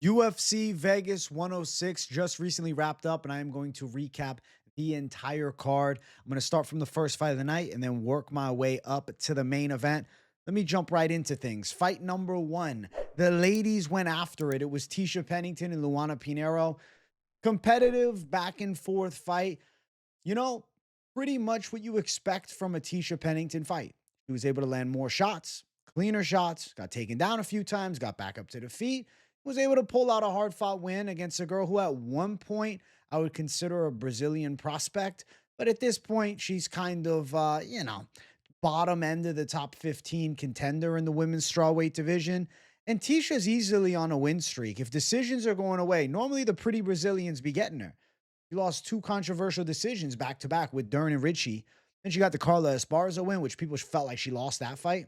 UFC Vegas 106 just recently wrapped up, and I am going to recap the entire card. I'm going to start from the first fight of the night and then work my way up to the main event. Let me jump right into things. Fight number one. The ladies went after it. It was Tisha Pennington and Luana Pinheiro. Competitive back and forth fight. You know, pretty much what you expect from a Tisha Pennington fight. She was able to land more shots, cleaner shots, got taken down a few times, got back up to the feet, was able to pull out a hard fought win against a girl who at one point I would consider a Brazilian prospect. But at this point, she's kind of, bottom end of the top 15 contender in the women's strawweight division. And Tisha's easily on a win streak. If decisions are going away, normally the pretty Brazilians be getting her. She lost two controversial decisions back to back with Dern and Ritchie. Then she got the Carla Esparza win, which people felt like she lost that fight.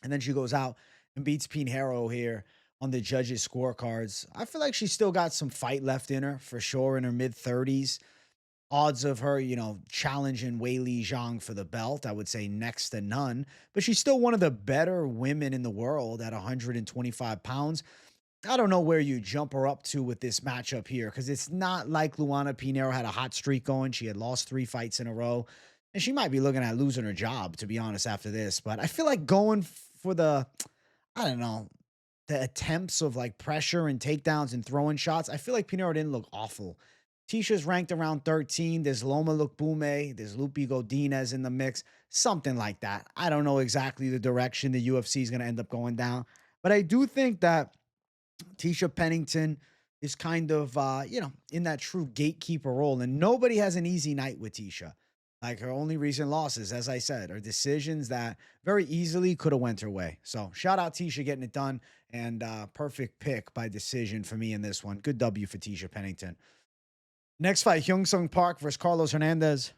And then she goes out and beats Pinheiro here on the judges' scorecards. I feel like she's still got some fight left in her, for sure, in her mid 30s. Odds of her, challenging Weili Zhang for the belt, I would say next to none. But she's still one of the better women in the world at 125 pounds. I don't know where you jump her up to with this matchup here, because it's not like Luana Pinheiro had a hot streak going. She had lost 3 fights in a row, and she might be looking at losing her job, to be honest, after this. But I feel like going for the, I don't know, the attempts of like pressure and takedowns and throwing shots, I feel like Pinheiro didn't look awful. Tisha's ranked around 13. There's Loma Lookboonmee. There's Lupi Godinez in the mix. Something like that. I don't know exactly the direction the UFC is going to end up going down. But I do think that Tisha Pennington is kind of, in that true gatekeeper role. And nobody has an easy night with Tisha. Like, her only recent losses, as I said, are decisions that very easily could have went her way. So shout out Tisha getting it done, and perfect pick by decision for me in this one. Good W for Tisha Pennington. Next fight, Hyun Park versus Carlos Hernandez.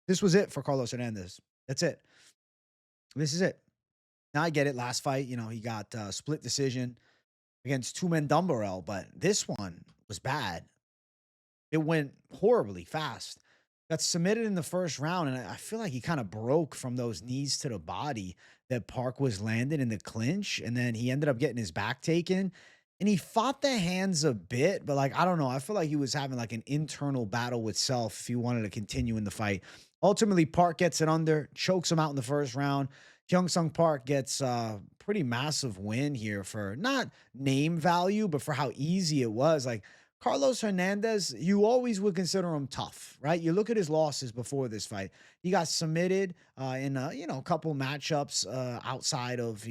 This was it for Carlos Hernandez. That's it. This is it. Now I get it. Last fight, he got split decision against Tumen Dumbarell, but this one was bad. It went horribly fast. Got submitted in the first round, and I feel like he kind of broke from those knees to the body that Park was landing in the clinch, and then he ended up getting his back taken. And he fought the hands a bit, but I don't know. I feel like he was having like an internal battle with self if he wanted to continue in the fight. Ultimately, Park gets it under, chokes him out in the first round. Hyun Park gets a pretty massive win here for not name value, but for how easy it was. Like, Carlos Hernandez, you always would consider him tough, right? You look at his losses before this fight. He got submitted in a couple matchups outside of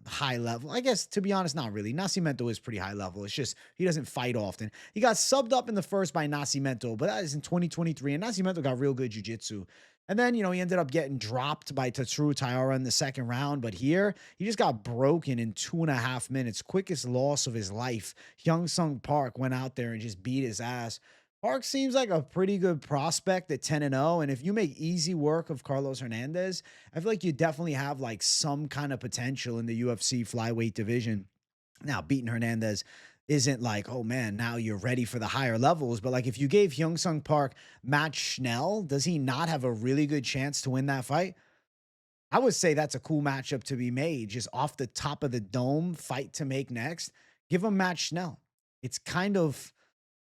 high level. I guess, to be honest, not really. Nascimento is pretty high level. It's just he doesn't fight often. He got subbed up in the first by Nascimento, but that is in 2023, and Nascimento got real good jiu-jitsu. And then, he ended up getting dropped by Tatsuru Tainara in the second round. But here, he just got broken in 2.5 minutes. Quickest loss of his life. Hyun Park went out there and just beat his ass. Park seems like a pretty good prospect at 10-0. And if you make easy work of Carlos Hernandez, I feel like you definitely have like some kind of potential in the UFC flyweight division. Now, beating Hernandez isn't like, oh man, now you're ready for the higher levels. But like, if you gave Hyun Park Matt Schnell, does he not have a really good chance to win that fight? I would say that's a cool matchup to be made, just off the top of the dome, fight to make next. Give him Matt Schnell. It's kind of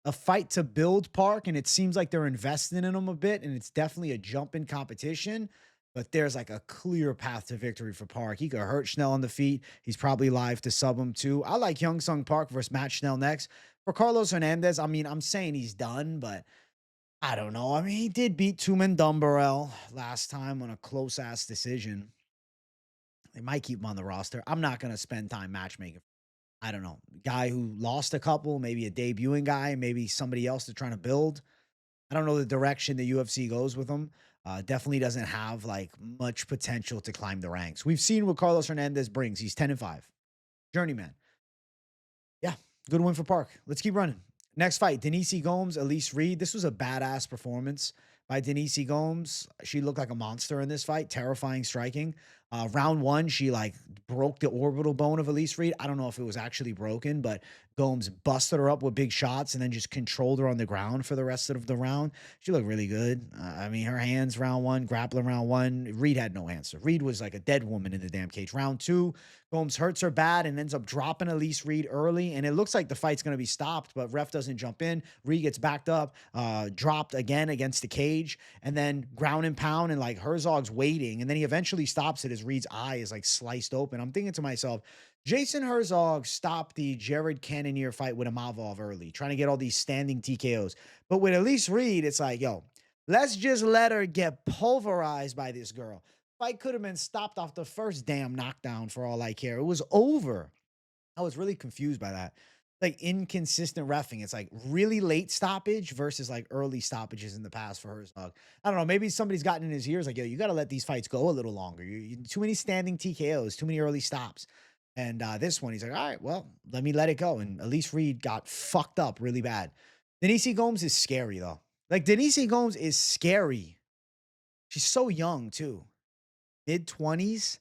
a fight to build Park, and it seems like they're investing in him a bit, and it's definitely a jump in competition. But there's like a clear path to victory for Park. He could hurt Schnell on the feet. He's probably live to sub him too. I like Hyun Park versus Matt Schnell next. For Carlos Hernandez, I mean, I'm saying he's done, but I don't know. I mean, he did beat Tumen Dumbarell last time on a close-ass decision. They might keep him on the roster. I'm not going to spend time matchmaking. I don't know. Guy who lost a couple, maybe a debuting guy, maybe somebody else they're trying to build. I don't know the direction the UFC goes with him. Definitely doesn't have like much potential to climb the ranks. We've seen what Carlos Hernandez brings. He's 10-5. Journeyman. Yeah, good win for Park. Let's keep running. Next fight, Denise Gomes, Elise Reed. This was a badass performance by Denise Gomes. She looked like a monster in this fight. Terrifying striking. Round one, she like broke the orbital bone of Elise Reed. I don't know if it was actually broken, but Gomes busted her up with big shots and then just controlled her on the ground for the rest of the round. She looked really good. I mean, her hands round one, grappling round one. Reed had no answer. Reed was like a dead woman in the damn cage. Round two, Gomes hurts her bad and ends up dropping Elise Reed early. And it looks like the fight's going to be stopped, but ref doesn't jump in. Reed gets backed up, dropped again against the cage, and then ground and pound. And like Herzog's waiting. And then he eventually stops it as Reed's eye is like sliced open. I'm thinking to myself, Jason Herzog stopped the Jared Cannonier fight with Imavov early, trying to get all these standing TKOs. But with Elise Reed, it's like, yo, let's just let her get pulverized by this girl. Fight could have been stopped off the first damn knockdown for all I care. It was over. I was really confused by that. Like inconsistent reffing. It's like really late stoppage versus like early stoppages in the past for Herzog. I don't know. Maybe somebody's gotten in his ears like, yo, you got to let these fights go a little longer. Too many standing TKOs, too many early stops. And this one, he's like, all right, well, let me let it go. And Elise Reed got fucked up really bad. Denise Gomes is scary, though. Like, Denise Gomes is scary. She's so young, too. Mid-20s.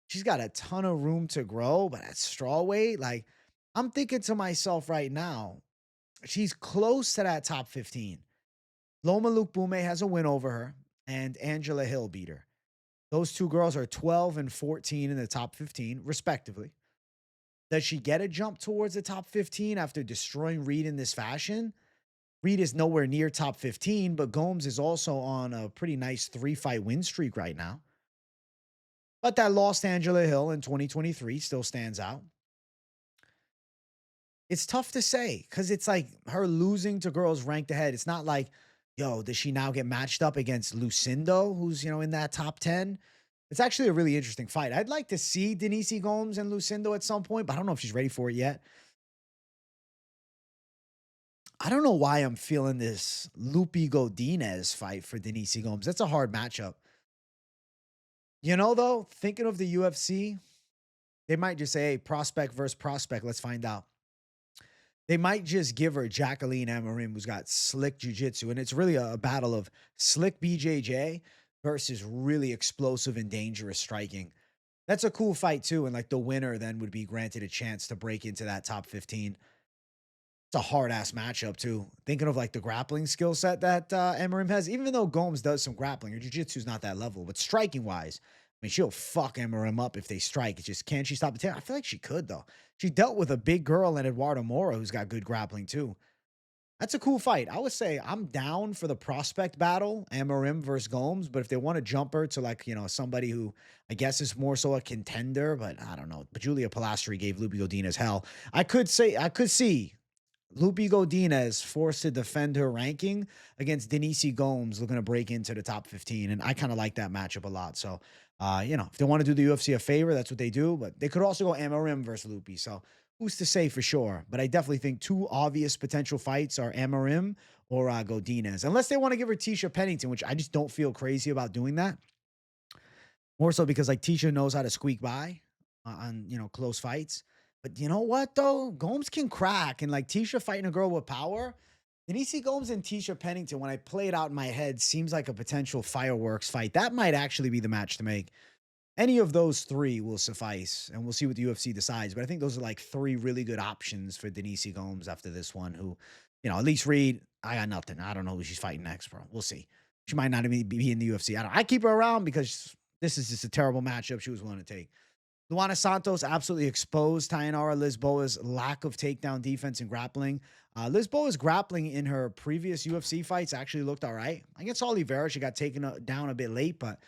She's got a ton of room to grow, but at strawweight, like, I'm thinking to myself right now, she's close to that top 15. Loma Lukbume has a win over her, and Angela Hill beat her. Those two girls are 12 and 14 in the top 15, respectively. Does she get a jump towards the top 15 after destroying Reed in this fashion? Reed is nowhere near top 15, but Gomes is also on a pretty nice 3-fight win streak right now. But that lost Angela Hill in 2023 still stands out. It's tough to say because it's like her losing to girls ranked ahead. It's not like, yo, does she now get matched up against Lucindo, who's, in that top 10? It's actually a really interesting fight. I'd like to see Denise Gomes and Lucindo at some point, but I don't know if she's ready for it yet. I don't know why I'm feeling this Lupi Godinez fight for Denise Gomes. That's a hard matchup. Though, thinking of the UFC, they might just say, hey, prospect versus prospect. Let's find out. They might just give her Jacqueline Amorim, who's got slick jiu-jitsu. And it's really a battle of slick BJJ versus really explosive and dangerous striking. That's a cool fight, too. And like the winner then would be granted a chance to break into that top 15. It's a hard-ass matchup, too. Thinking of like the grappling skill set that Amorim has, even though Gomes does some grappling, her jiu-jitsu is not that level. But striking-wise, I mean, she'll fuck Amorim up if they strike. It's just, can she stop the takedown? I feel like she could, though. She dealt with a big girl in Eduardo Mora who's got good grappling, too. That's a cool fight. I would say I'm down for the prospect battle, Amorim versus Gomes, but if they want to jump her to like, somebody who I guess is more so a contender, but I don't know. But Julia Palastri gave Lupi Godinez hell. I could see Lupi Godinez forced to defend her ranking against Denise Gomes looking to break into the top 15. And I kind of like that matchup a lot. So, if they want to do the UFC a favor, that's what they do. But they could also go Amorim versus Lupi. So who's to say for sure? But I definitely think two obvious potential fights are Amorim or Godinez. Unless they want to give her Tisha Pennington, which I just don't feel crazy about doing that. More so because like Tisha knows how to squeak by on, close fights. But you know what, though? Gomes can crack. And like Tisha fighting a girl with power. Denise Gomes and Tisha Pennington, when I play it out in my head, seems like a potential fireworks fight. That might actually be the match to make. Any of those three will suffice. And we'll see what the UFC decides. But I think those are like three really good options for Denise Gomes after this one. Who, Elise Reed, I got nothing. I don't know who she's fighting next, bro. We'll see. She might not even be in the UFC. I keep her around because this is just a terrible matchup she was willing to take. Luana Santos absolutely exposed Tainara Lisboa's lack of takedown defense and grappling. Lisboa's grappling in her previous UFC fights actually looked all right. Against Oliveira, she got taken down a bit late, but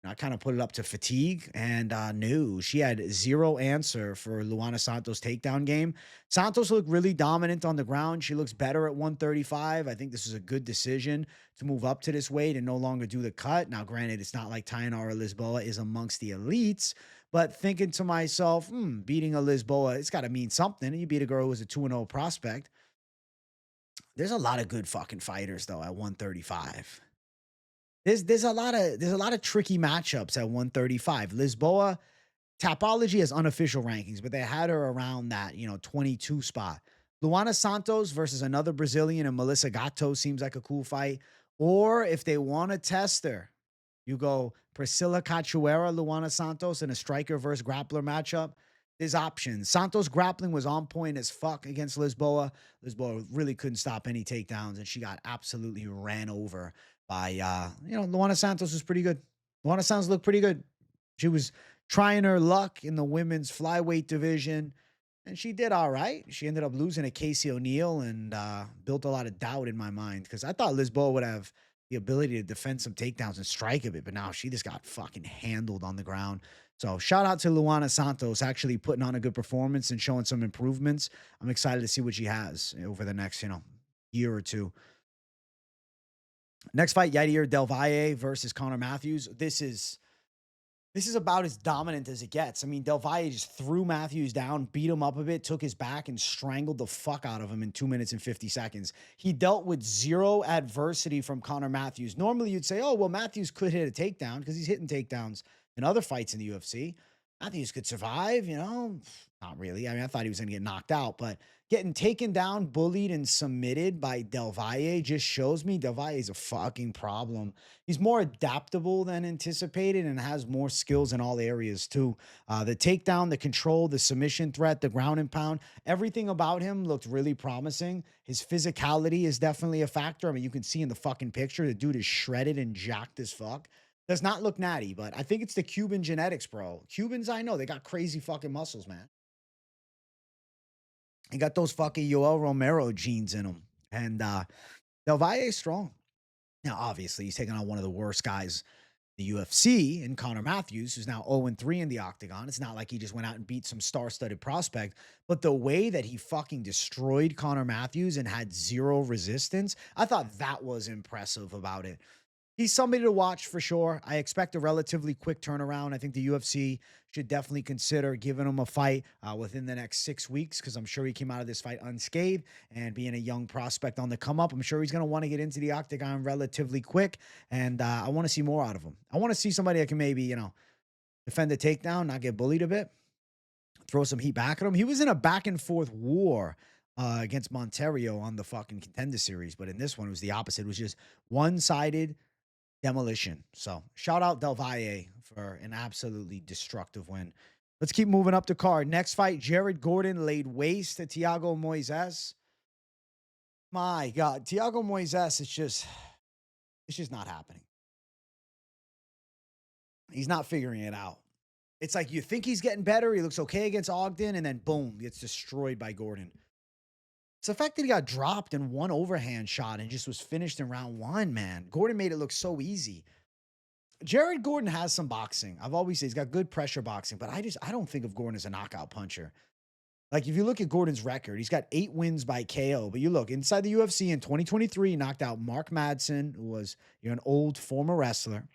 I kind of put it up to fatigue. And no, she had zero answer for Luana Santos' takedown game. Santos looked really dominant on the ground. She looks better at 135. I think this is a good decision to move up to this weight and no longer do the cut. Now, granted, it's not like Tainara Lisboa is amongst the elites, but thinking to myself, beating a Lisboa, it's got to mean something. You beat a girl who was a 2-0 prospect. There's a lot of good fucking fighters, though, at 135. There's a lot of tricky matchups at 135. Lisboa, Tapology has unofficial rankings, but they had her around that, 22 spot. Luana Santos versus another Brazilian and Melissa Gatto seems like a cool fight. Or if they want to test her, you go Priscilla Cachoeira, Luana Santos in a striker versus grappler matchup. There's options. Santos grappling was on point as fuck against Lisboa. Lisboa really couldn't stop any takedowns, and she got absolutely ran over by Luana Santos was pretty good. Luana Santos looked pretty good. She was trying her luck in the women's flyweight division, and she did all right. She ended up losing to Casey O'Neill and built a lot of doubt in my mind because I thought Lisboa would have the ability to defend some takedowns and strike a bit, but now she just got fucking handled on the ground. So shout out to Luana Santos actually putting on a good performance and showing some improvements. I'm excited to see what she has over the next, year or two. Next fight, Yadier DelValle versus Connor Matheus. This is about as dominant as it gets. I mean, DelValle just threw Matheus down, beat him up a bit, took his back, and strangled the fuck out of him in 2 minutes and 50 seconds. He dealt with zero adversity from Connor Matheus. Normally, you'd say, oh, well, Matheus could hit a takedown because he's hitting takedowns in other fights in the UFC. Matheus could survive, not really. I mean, I thought he was going to get knocked out, but getting taken down, bullied, and submitted by DelValle just shows me DelValle is a fucking problem. He's more adaptable than anticipated and has more skills in all areas too. The takedown, the control, the submission threat, the ground and pound, everything about him looked really promising. His physicality is definitely a factor. I mean, you can see in the fucking picture, the dude is shredded and jacked as fuck. Does not look natty, but I think it's the Cuban genetics, bro. Cubans, I know, they got crazy fucking muscles, man. He got those fucking Yoel Romero genes in him. And DelValle is strong. Now, obviously, he's taking on one of the worst guys in the UFC in Connor Matheus, who's now 0-3 in the octagon. It's not like he just went out and beat some star-studded prospect, but the way that he fucking destroyed Connor Matheus and had zero resistance, I thought that was impressive about it. He's somebody to watch for sure. I expect a relatively quick turnaround. I think the UFC should definitely consider giving him a fight within the next 6 weeks because I'm sure he came out of this fight unscathed, and being a young prospect on the come up, I'm sure he's going to want to get into the octagon relatively quick, and I want to see more out of him. I want to see somebody that can maybe, defend the takedown, not get bullied a bit, throw some heat back at him. He was in a back and forth war against Monterio on the fucking Contender Series, but in this one, it was the opposite. It was just one-sided demolition. So shout out DelValle for an absolutely destructive win. Let's keep moving up the card. Next fight, Jared Gordon laid waste to Thiago Moisés. My God, Thiago Moisés, it's just not happening. He's not figuring it out. It's like you think he's getting better. He looks okay against Ogden, and then boom, gets destroyed by Gordon. It's the fact that he got dropped in one overhand shot and just was finished in round one, man. Gordon made it look so easy. Jared Gordon has some boxing. I've always said he's got good pressure boxing, but I don't think of Gordon as a knockout puncher. Like, if you look at Gordon's record, he's got 8 wins by KO. But you look inside the UFC in 2023, he knocked out Mark Madsen, who was an old former wrestler.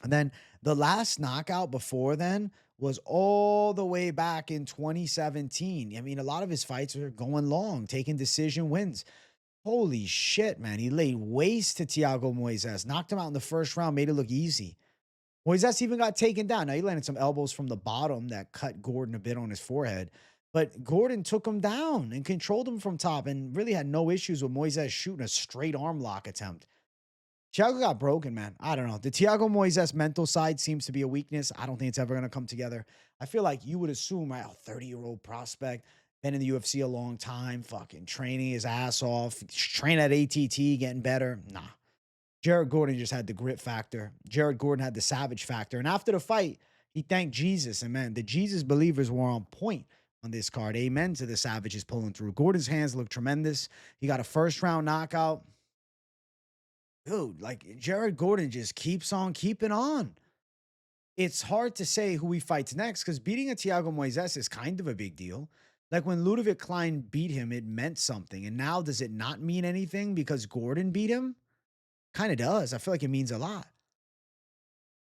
And then the last knockout before then was all the way back in 2017. I mean, a lot of his fights are going long, taking decision wins. Holy shit, man. He laid waste to Thiago Moisés, knocked him out in the first round, made it look easy. Moisés even got taken down. Now, he landed some elbows from the bottom that cut Gordon a bit on his forehead. But Gordon took him down and controlled him from top and really had no issues with Moisés shooting a straight arm lock attempt. Thiago got broken, man. I don't know. The Thiago Moisés mental side seems to be a weakness. I don't think it's ever going to come together. I feel like you would assume, right, a 30-year-old prospect, been in the UFC a long time, fucking training his ass off, train at ATT, getting better. Nah. Jared Gordon just had the grit factor. Jared Gordon had the savage factor. And after the fight, he thanked Jesus. And, man, the Jesus believers were on point on this card. Amen to the savages pulling through. Gordon's hands look tremendous. He got a first-round knockout. Dude, like, Jared Gordon just keeps on keeping on. It's hard to say who he fights next because beating a Thiago Moisés is kind of a big deal. Like, when Ludovic Klein beat him, it meant something. And now, does it not mean anything because Gordon beat him? Kind of does. I feel like it means a lot.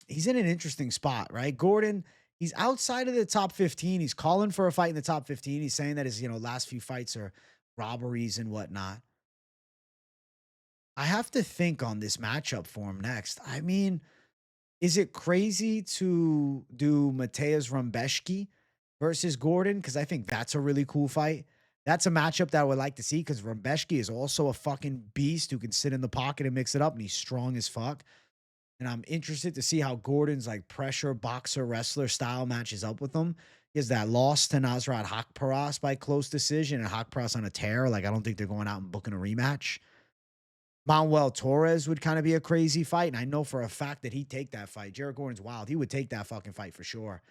He's in an interesting spot, right? Gordon, he's outside of the top 15. He's calling for a fight in the top 15. He's saying that his, last few fights are robberies and whatnot. I have to think on this matchup for him next. I mean, is it crazy to do Matheus Rumbeshki versus Gordon? Because I think that's a really cool fight. That's a matchup that I would like to see because Rumbeshki is also a fucking beast who can sit in the pocket and mix it up, and he's strong as fuck. And I'm interested to see how Gordon's like pressure boxer wrestler style matches up with him. Is that loss to Nasrat Haqparas by close decision and Haqparas on a tear? Like, I don't think they're going out and booking a rematch. Manuel Torres would kind of be a crazy fight. And I know for a fact that he'd take that fight. Jared Gordon's wild. He would take that fucking fight for sure.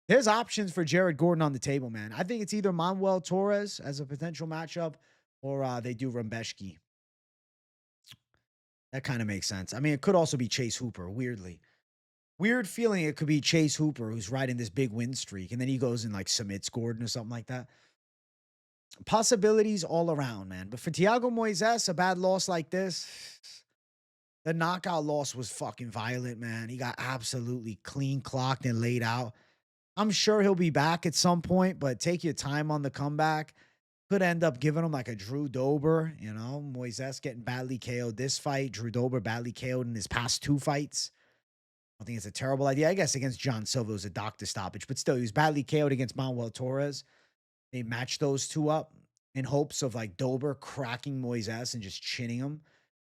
There's options for Jared Gordon on the table, man. I think it's either Manuel Torres as a potential matchup or they do Rumbeshki. That kind of makes sense. I mean, it could also be Chase Hooper, weirdly. Weird feeling it could be Chase Hooper who's riding this big win streak, and then he goes and like submits Gordon or something like that. Possibilities all around, man. But for Thiago Moisés, a bad loss like this, the knockout loss was fucking violent, man. He got absolutely clean clocked and laid out. I'm sure he'll be back at some point, but take your time on the comeback. Could end up giving him like a Drew Dober, you know, Moisés getting badly KO'd this fight. Drew Dober badly KO'd in his past 2 fights. I think it's a terrible idea. I guess against John Silva it was a doctor stoppage, but still, he was badly KO'd against Manuel Torres. They matched those 2 up in hopes of like Dober cracking Moisés and just chinning him.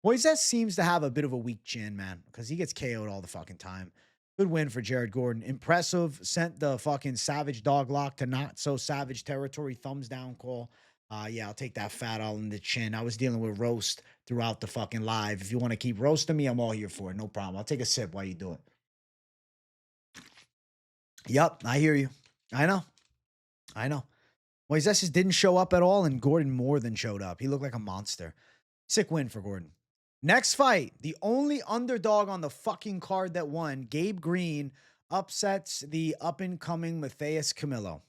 Moisés seems to have a bit of a weak chin, man, because he gets KO'd all the fucking time. Good win for Jared Gordon. Impressive. Sent the fucking savage dog lock to not so savage territory. Thumbs down call. Yeah, I'll take that fat all in the chin. I was dealing with roast throughout the fucking live. If you want to keep roasting me, I'm all here for it. No problem. I'll take a sip while you do it. Yep, I hear you. I know. Moisés didn't show up at all, and Gordon more than showed up. He looked like a monster. Sick win for Gordon. Next fight, the only underdog on the fucking card that won, Gabe Green, upsets the up-and-coming Matheus Camilo.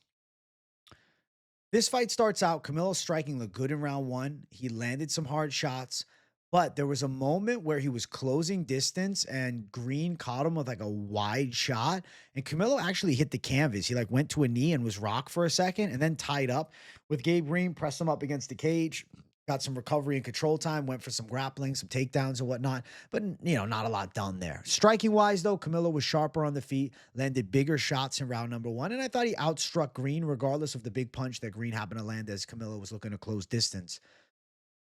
This fight starts out, Camilo striking looked good in round 1. He landed some hard shots, but there was a moment where he was closing distance and Green caught him with like a wide shot, and Camilo actually hit the canvas. He like went to a knee and was rocked for a second and then tied up with Gabe Green, pressed him up against the cage. Got some recovery and control time, went for some grappling, some takedowns and whatnot, but, you know, not a lot done there. Striking-wise, though, Camilo was sharper on the feet, landed bigger shots in round number 1, and I thought he outstruck Green regardless of the big punch that Green happened to land as Camilo was looking to close distance.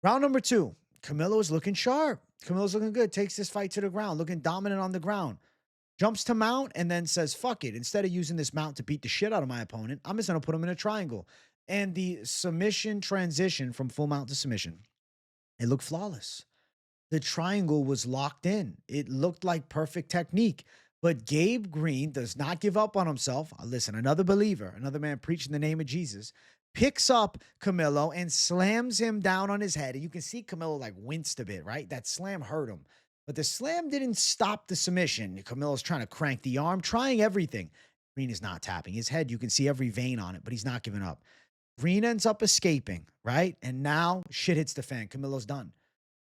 Round number 2, Camilo is looking sharp. Camilo's looking good, takes this fight to the ground, looking dominant on the ground. Jumps to mount and then says, fuck it. Instead of using this mount to beat the shit out of my opponent, I'm just going to put him in a triangle. And the submission transition from full mount to submission, it looked flawless. The triangle was locked in. It looked like perfect technique. But Gabe Green does not give up on himself. Listen, another believer, another man preaching the name of Jesus, picks up Camilo and slams him down on his head. And you can see Camilo like winced a bit, right? That slam hurt him. But the slam didn't stop the submission. Camilo's trying to crank the arm, trying everything. Green is not tapping. His head, you can see every vein on it, but he's not giving up. Green ends up escaping, right? And now shit hits the fan. Camilo's done.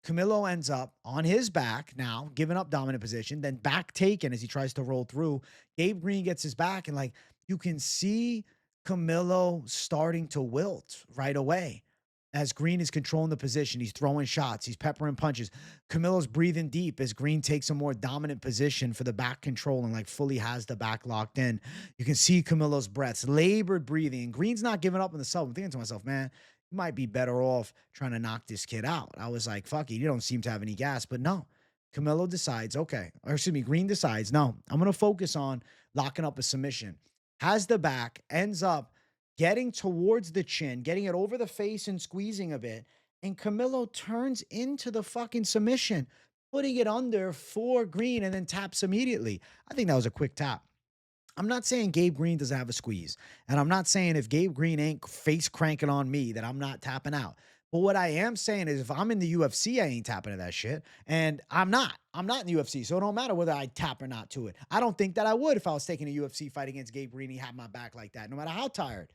Camilo ends up on his back now, giving up dominant position, then back taken as he tries to roll through. Gabe Green gets his back, and like you can see Camilo starting to wilt right away. As Green is controlling the position, he's throwing shots, he's peppering punches. Camilo's breathing deep as Green takes a more dominant position for the back control and like fully has the back locked in. You can see Camilo's breaths, labored breathing. Green's not giving up on the sub. I'm thinking to myself, man, you might be better off trying to knock this kid out. I was like, fuck it, you don't seem to have any gas. But no, Camilo decides, Green decides, no, I'm going to focus on locking up a submission. Has the back, ends up getting towards the chin, getting it over the face and squeezing a bit. And Camilo turns into the fucking submission, putting it under for Green and then taps immediately. I think that was a quick tap. I'm not saying Gabe Green doesn't have a squeeze. And I'm not saying if Gabe Green ain't face cranking on me that I'm not tapping out. But what I am saying is if I'm in the UFC, I ain't tapping to that shit. And I'm not in the UFC. So it don't matter whether I tap or not to it. I don't think that I would if I was taking a UFC fight against Gabe Green. He had my back like that, no matter how tired.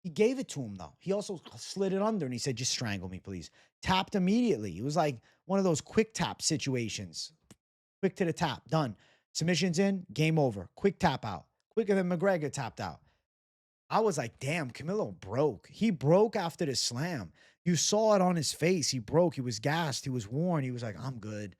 He gave it to him, though. He also slid it under, and he said, just strangle me, please. Tapped immediately. It was like one of those quick tap situations. Quick to the tap. Done. Submission's in. Game over. Quick tap out. Quicker than McGregor tapped out. I was like, damn, Camilo broke. He broke after the slam. You saw it on his face. He broke. He was gassed. He was worn. He was like, I'm good.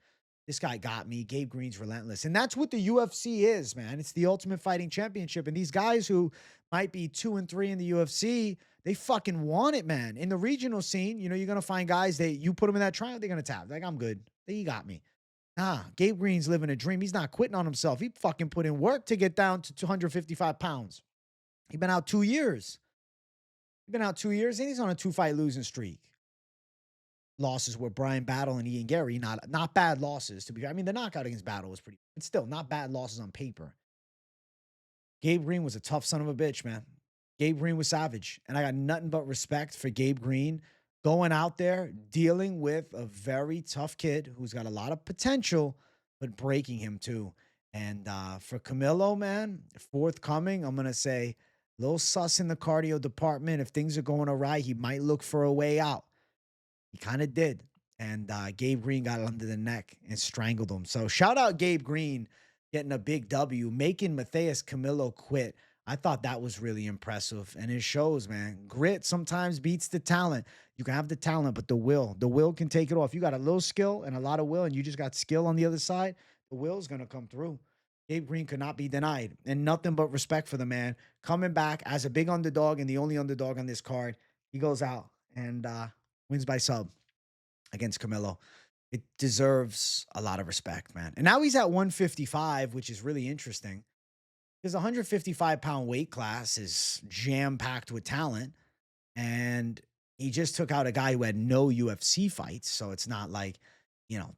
This guy got me. Gabe Green's relentless. And that's what the UFC is, man. It's the Ultimate Fighting Championship. And these guys who might be 2 and 3 in the UFC, they fucking want it, man. In the regional scene, you know, you're going to find guys that you put them in that trial, they're going to tap. Like, I'm good. He got me. Nah, Gabe Green's living a dream. He's not quitting on himself. He fucking put in work to get down to 255 pounds. He's been out 2 years. He's been out 2 years, and he's on a 2-fight losing streak. Losses were Brian Battle and Ian Gary. Not bad losses, to be fair. I mean, the knockout against Battle was pretty, but still not bad losses on paper. Gabe Green was a tough son of a bitch, man. Gabe Green was savage. And I got nothing but respect for Gabe Green going out there, dealing with a very tough kid who's got a lot of potential, but breaking him too. And for Camilo, man, forthcoming, I'm going to say a little sus in the cardio department. If things are going awry, he might look for a way out. He kind of did. And Gabe Green got under the neck and strangled him. So shout out Gabe Green getting a big W, making Matheus Camilo quit. I thought that was really impressive. And it shows, man. Grit sometimes beats the talent. You can have the talent, but the will can take it off. You got a little skill and a lot of will, and you just got skill on the other side, the will's going to come through. Gabe Green could not be denied. And nothing but respect for the man. Coming back as a big underdog and the only underdog on this card, he goes out and wins by sub against Camilo. It deserves a lot of respect, man. And now he's at 155, which is really interesting because the 155-pound weight class is jam-packed with talent. And he just took out a guy who had no UFC fights. So it's not like,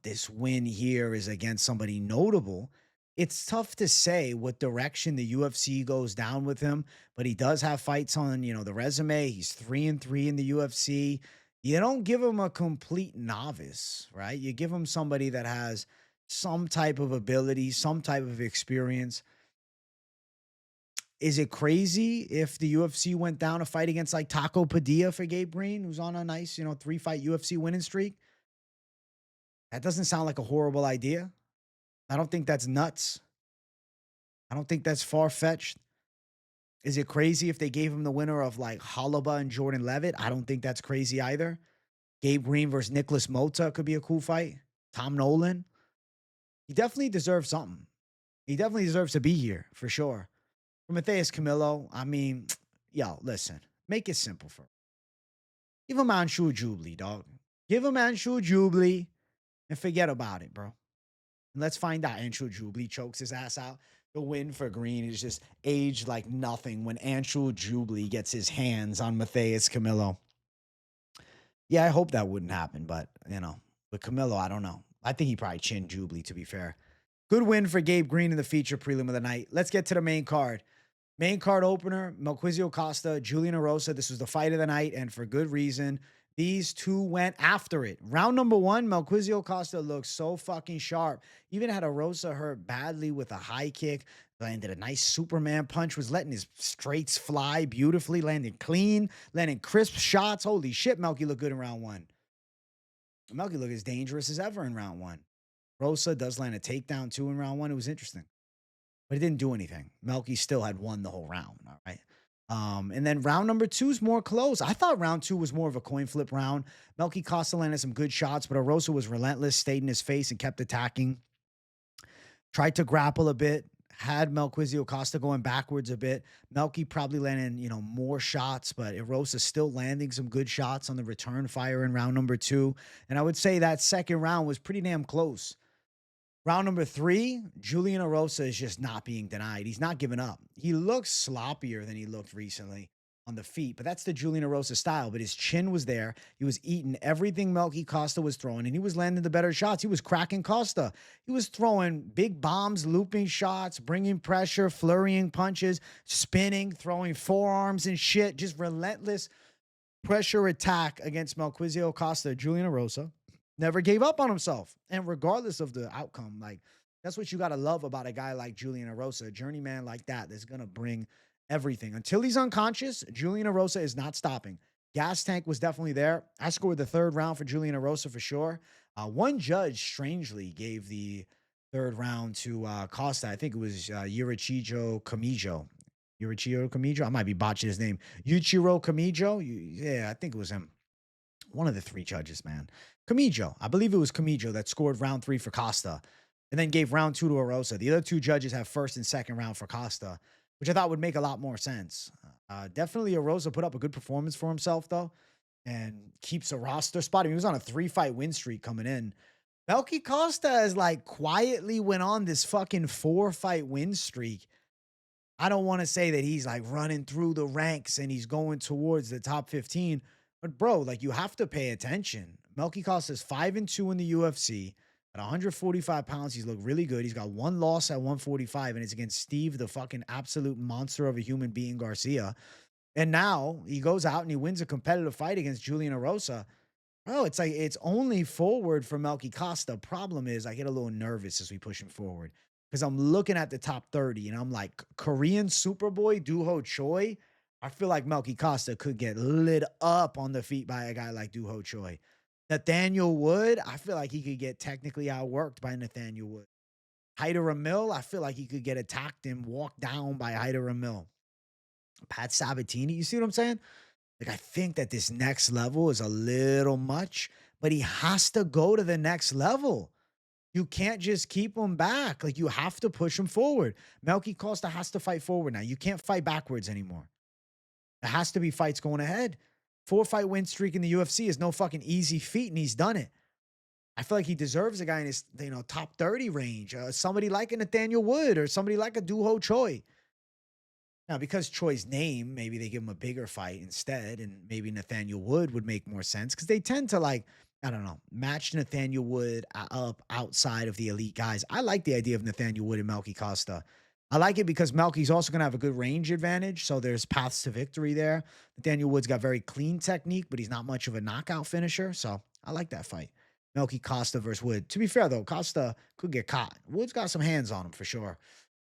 this win here is against somebody notable. It's tough to say what direction the UFC goes down with him, but he does have fights on, the resume. He's 3-3 in the UFC. You don't give him a complete novice, right? You give him somebody that has some type of ability, some type of experience. Is it crazy if the UFC went down a fight against like Taco Padilla for Gabe Green, who's on a nice, 3-fight UFC winning streak? That doesn't sound like a horrible idea. I don't think that's nuts. I don't think that's far-fetched. Is it crazy if they gave him the winner of like Halaba and Jordan Levitt? I don't think that's crazy either. Gabe Green versus Nicholas Mota could be a cool fight. Tom Nolan. He definitely deserves something. He definitely deserves to be here for sure. For Matheus Camilo, I mean, listen, make it simple for him. Give him Anshu Jubilee, dog. Give him Anshu Jubilee and forget about it, bro. And let's find out Anshu Jubilee chokes his ass out. The win for Green is just aged like nothing when Anshu Jubilee gets his hands on Matheus Camilo. Yeah, I hope that wouldn't happen, but, with Camilo, I don't know. I think he probably chinned Jubilee, to be fair. Good win for Gabe Green in the feature prelim of the night. Let's get to the main card. Main card opener, Melquizio Costa, Julian Erosa. This was the fight of the night, and for good reason. These two went after it. Round number one, Melquizio Costa looked so fucking sharp. Even had Erosa hurt badly with a high kick. Landed a nice Superman punch, was letting his straights fly beautifully, landed clean, landing crisp shots. Holy shit, Melky looked good in round one. Melky looked as dangerous as ever in round one. Rosa does land a takedown too in round one. It was interesting. But it didn't do anything. Melky still had won the whole round, all right? And then round number two is more close. I thought round two was more of a coin flip round. Melky Costa landed some good shots, but Erosa was relentless, stayed in his face, and kept attacking. Tried to grapple a bit, had Melquizio Costa going backwards a bit. Melky probably landing, more shots, but Erosa still landing some good shots on the return fire in round number two. And I would say that second round was pretty damn close. Round number three, Julian Erosa is just not being denied. He's not giving up. He looks sloppier than he looked recently on the feet, but that's the Julian Erosa style. But his chin was there. He was eating everything Melky Costa was throwing, and he was landing the better shots. He was cracking Costa. He was throwing big bombs, looping shots, bringing pressure, flurrying punches, spinning, throwing forearms and shit. Just relentless pressure attack against Melquizio Costa. Julian Erosa never gave up on himself. And regardless of the outcome, like, that's what you got to love about a guy like Julian Erosa, a journeyman like that, that's going to bring everything. Until he's unconscious, Julian Erosa is not stopping. Gas tank was definitely there. I scored the third round for Julian Erosa for sure. One judge strangely gave the third round to Costa. I think it was Yurichijo Kamijo. Yurichiro Kamijo? I might be botching his name. Yuichiro Kamijo? Yeah, I think it was him. One of the three judges, man. Kamijo. I believe it was Kamijo that scored round three for Costa and then gave round two to Erosa. The other two judges have first and second round for Costa, which I thought would make a lot more sense. Definitely Erosa put up a good performance for himself, though, and keeps a roster spot. I mean, he was on a 3-fight win streak coming in. Melky Costa has like quietly went on this fucking 4-fight win streak. I don't want to say that he's like running through the ranks and he's going towards the top 15, but bro, like you have to pay attention. Melky Costa's 5-2 in the UFC. At 145 pounds, he's looked really good. He's got one loss at 145, and it's against Steve, the fucking absolute monster of a human being, Garcia. And now he goes out and he wins a competitive fight against Julian Erosa. Bro, it's like it's only forward for Melky Costa. Problem is, I get a little nervous as we push him forward because I'm looking at the top 30 and I'm like, Korean Superboy, Duho Choi. I feel like Melky Costa could get lit up on the feet by a guy like Duho Choi. Nathaniel Wood, I feel like he could get technically outworked by Nathaniel Wood. Hyder Ramil, I feel like he could get attacked and walked down by Hyder Ramil. Pat Sabatini, you see what I'm saying? Like, I think that this next level is a little much, but he has to go to the next level. You can't just keep him back. Like, you have to push him forward. Melky Costa has to fight forward now. You can't fight backwards anymore. There has to be fights going ahead. 4-fight win streak in the UFC is no fucking easy feat, and he's done it. I feel like he deserves a guy in his, top 30 range. Somebody like a Nathaniel Wood or somebody like a Duho Choi. Now, because Choi's name, maybe they give him a bigger fight instead, and maybe Nathaniel Wood would make more sense because they tend to I don't know, match Nathaniel Wood up outside of the elite guys. I like the idea of Nathaniel Wood and Melky Costa. I like it because Melky's also going to have a good range advantage, so there's paths to victory there. Nathaniel Wood's got very clean technique, but he's not much of a knockout finisher, so I like that fight. Melky Costa versus Wood. To be fair, though, Costa could get caught. Wood's got some hands on him for sure.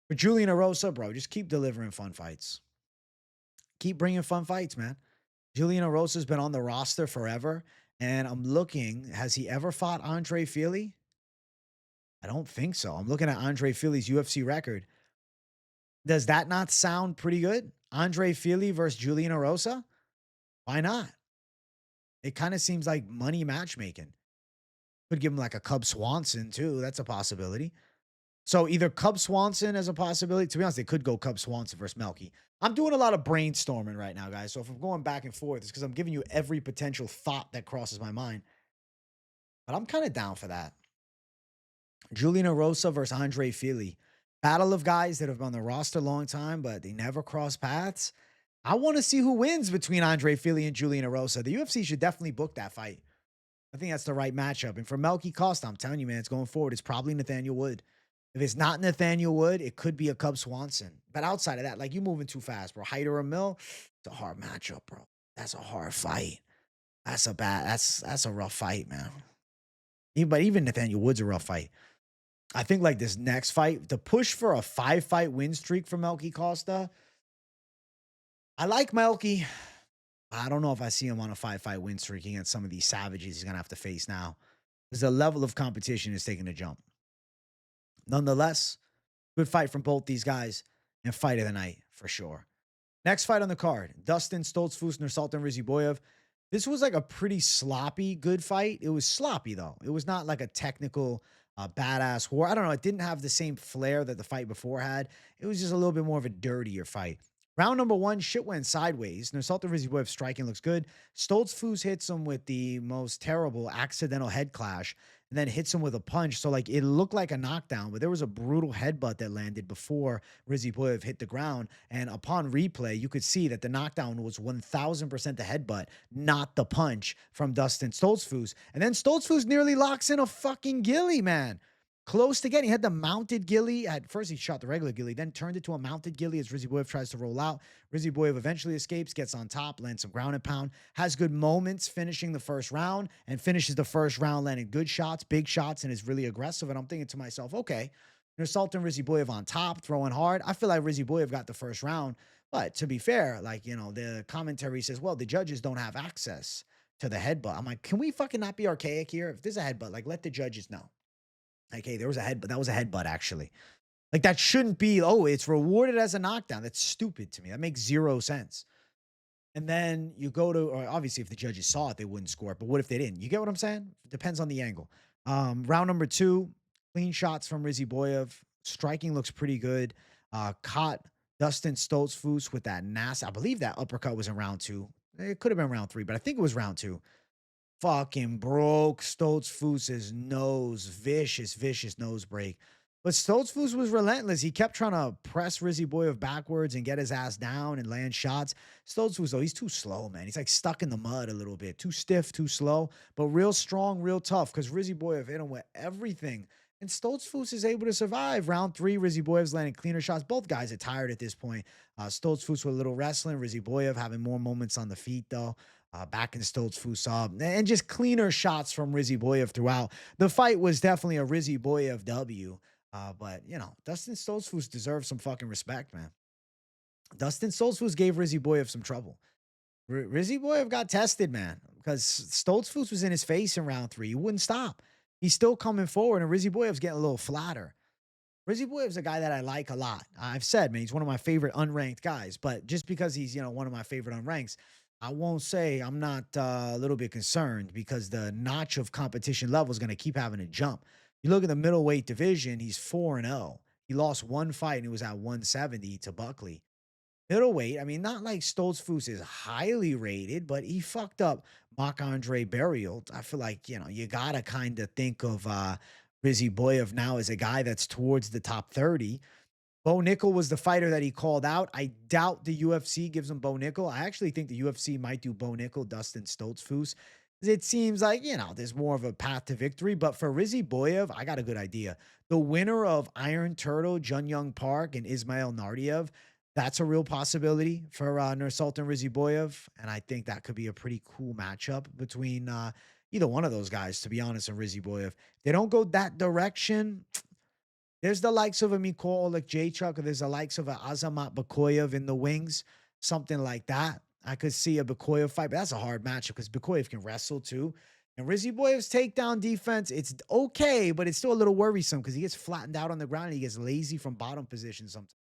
For Julian Erosa, bro, just keep delivering fun fights. Keep bringing fun fights, man. Julian Erosa's been on the roster forever, and I'm looking, has he ever fought Andre Fili? I don't think so. I'm looking at Andre Fili's UFC record. Does that not sound pretty good? Andre Fili versus Julian Erosa? Why not? It kind of seems like money matchmaking. Could give him like a Cub Swanson, too. That's a possibility. So either Cub Swanson as a possibility. To be honest, they could go Cub Swanson versus Melky. I'm doing a lot of brainstorming right now, guys. So if I'm going back and forth, it's because I'm giving you every potential thought that crosses my mind. But I'm kind of down for that. Julian Erosa versus Andre Fili. Battle of guys that have been on the roster a long time, but they never cross paths. I want to see who wins between Andre Fili and Julian Erosa. The UFC should definitely book that fight. I think that's the right matchup. And for Melky Costa, I'm telling you, man, it's going forward. It's probably Nathaniel Wood. If it's not Nathaniel Wood, it could be a Cub Swanson. But outside of that, like, you moving too fast, bro. Hyder or Mill, it's a hard matchup, bro. That's a hard fight. That's a rough fight, man. But even Nathaniel Wood's a rough fight. I think like this next fight, the push for a 5-fight win streak for Melky Costa. I like Melky. I don't know if I see him on a 5-fight win streak against some of these savages he's gonna have to face now. Because the level of competition is taking a jump. Nonetheless, good fight from both these guys and fight of the night for sure. Next fight on the card, Dustin Stoltzfus and Ruziboev. This was like a pretty sloppy good fight. It was sloppy though. It was not like a technical badass war. I don't know. It didn't have the same flair that the fight before had. It was just a little bit more of a dirtier fight. Round number 1, shit went sideways. Nursultan Ruziboev striking looks good. Stoltzfus hits him with the most terrible accidental head clash and then hits him with a punch. So, like, it looked like a knockdown, but there was a brutal headbutt that landed before Ruziboev hit the ground. And upon replay, you could see that the knockdown was 1,000% the headbutt, not the punch from Dustin Stoltzfus. And then Stoltzfus nearly locks in a fucking ghillie, man. Close to getting. He had the mounted ghillie. At first, he shot the regular ghillie, then turned it to a mounted ghillie as Ruziboev tries to roll out. Ruziboev eventually escapes, gets on top, lands some ground and pound, has good moments finishing the first round, and finishes the first round landing good shots, big shots, and is really aggressive. And I'm thinking to myself, okay, Sultan Ruziboev on top, throwing hard. I feel like Ruziboev got the first round. But to be fair, like, the commentary says, well, the judges don't have access to the headbutt. I'm like, can we fucking not be archaic here? If there's a headbutt, like, let the judges know. Like, hey, there was a headbutt. That was a headbutt, actually. Like, that shouldn't be, oh, it's rewarded as a knockdown. That's stupid to me. That makes zero sense. And then you go to, or obviously, if the judges saw it, they wouldn't score it. But what if they didn't? You get what I'm saying? Depends on the angle. Round number 2, clean shots from Ruziboev. Striking looks pretty good. Caught Dustin Stoltzfus with that nasty, I believe that uppercut was in round 2. It could have been round 3, but I think it was round 2. fucking broke Stoltzfus's nose. Vicious, vicious nose break. But Stoltzfus was relentless. He kept trying to press Ruziboev backwards and get his ass down and land shots. Stoltzfus, though, he's too slow, man. He's like stuck in the mud a little bit. Too stiff, too slow, but real strong, real tough because Ruziboev hit him with everything. And Stoltzfus is able to survive. Round three, Ruziboev's landing cleaner shots. Both guys are tired at this point. Stoltzfus with a little wrestling. Ruziboev having more moments on the feet, though. Backing Stoltzfus up. And just cleaner shots from Ruziboev throughout. The fight was definitely a Ruziboev W. But, you know, Dustin Stoltzfus deserves some fucking respect, man. Dustin Stoltzfus gave Ruziboev some trouble. Ruziboev got tested, man, because Stoltzfus was in his face in round three. He wouldn't stop. He's still coming forward, and Ruziboev's getting a little flatter. Ruziboev's a guy that I like a lot. I've said, man, he's one of my favorite unranked guys, but just because he's, you know, one of my favorite unranks, I won't say I'm not a little bit concerned because the notch of competition level is going to keep having to jump. You look at the middleweight division, he's 4-0. He lost one fight, and it was at 170 to Buckley. Middleweight, I mean, not like Stoltzfus is highly rated, but he fucked up Marc-Andre Burial. I feel like, you know, you got to kind of think of Ruziboev now as a guy that's towards the top 30. Bo Nickel was the fighter that he called out. I doubt the UFC gives him Bo Nickel. I actually think the UFC might do Bo Nickel, Dustin Stoltzfus. It seems like, you know, there's more of a path to victory. But for Ruziboev, I got a good idea. The winner of Iron Turtle, Jun Young Park, and Ismail Nardiev, that's a real possibility for Nursultan Ruziboev. And I think that could be a pretty cool matchup between either one of those guys, to be honest, and Ruziboev. They don't go that direction. There's the likes of a Mikol Olekjachuk, or there's the likes of a Azamat Bakoyev in the wings, something like that. I could see a Bakoyev fight, but that's a hard matchup because Bakoyev can wrestle too. And Ruziboev's takedown defense, it's okay, but it's still a little worrisome because he gets flattened out on the ground and he gets lazy from bottom position sometimes.